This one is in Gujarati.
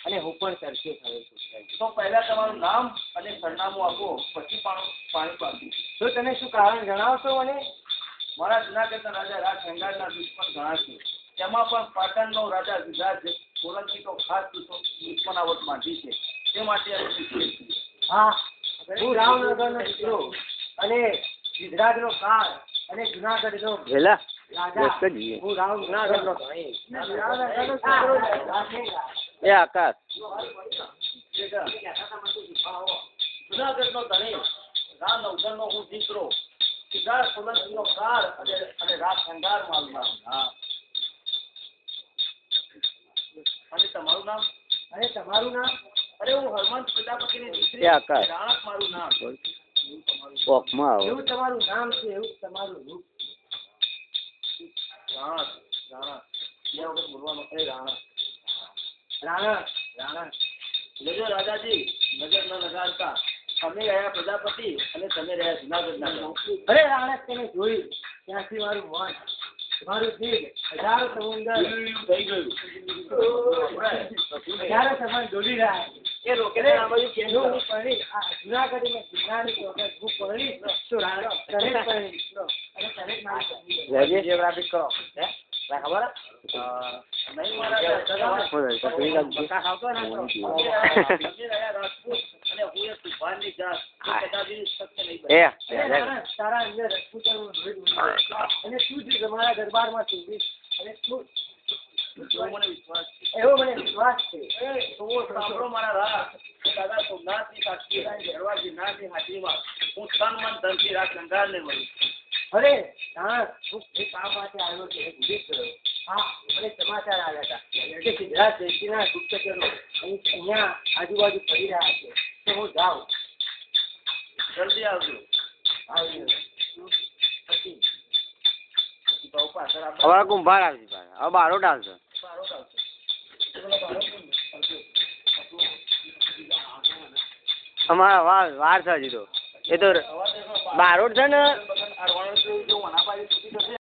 અને હું પણ ચર્ચિત થયો છું. તો પહેલા તમારું નામ અને સરનામું આપો, પછી પાણી પાડું. તો તમે શું કારણ જણાવશો મને? મારા જૂનાગઢના રાજા રાજ શંગારના દુશ્મન ઘણા છે. તેમાં પણ પાટણનો રાજા સિદ્ધાર્થ સોલંકી તો ખાસ દુશ્મનાવટ માંડી છે. તે માટે હા, હું રામનગરનો દીકરો અને ગુજરાતનો કાળ અને જૂનાગઢનો રાજા. હું રામનગરનો એ આકાશ જૂનાગઢનો ધણી રામનગરનો હું દીકરો સિદ્ધાર્થ સોલંકીનો કાળ અને રાજ શંગાર માલમાં. અને તમારું નામ? અને તમારું નામ? અરે હું હરમંત પ્રજાપતિની દીકરી રાણક મારું નામ. એવું તમારું નામ છે, એવું તમારું રૂપ. રાણક રાણક બે વખત બોલવાનું. અરે રાણક રાણા રાણા લેજો રાજાજી, નજર ન લગાડતા. અમે રહ્યા પ્રજાપતિ અને તમે રહ્યા જૂનાગઢના. અરે રાણક, તમે જોયું ત્યાંથી મારું મન, મારું દિલ હજારો સમુદ્ર થઈ ગયું. હજારો સમય ડોલી રહ્યા છે. એ રોકેને આ બાજુ કેમ જો હું પડી આ જૂનાગઢમાં ગિરનારની ચોકડ હું પડી તો રાણક તરત પડી અને તરત મારી જીઓગ્રાફી કરો ખબર નહીં મારા ખાવતો ના રાજપૂત અને હું એક તુફાનની જાત કદાચ શક્ય નહીં બને. તારા અંદર રજપૂતાનું અને તું જ તમારા દરબારમાં તું અને તું એવો મને વિશ્વાસ છે. તો સાંભળો મારા રાજ, દાદા સોમનાથની સાક્ષી ઘરવા ગિરનારની હાજરીમાં હું તન મન ધનથી રાજ શંગારને મળ્યું. અરે રાણક, હું એ કામ માટે આવ્યો છે, ભૂલી ગયો. હા, મને સમાચાર આવ્યા હતા કે સિદ્ધરાજ જયસિંહના ગુપ્તચરો અહીંયા આજુબાજુ ફરી રહ્યા છે. તો હું જાઉં. જલ્દી આવજો. હવે કુંભાર આવશે, હવે બારોટ આવશે. અમારા વાર છે હજી તો. એ તો બારોટ છે ને.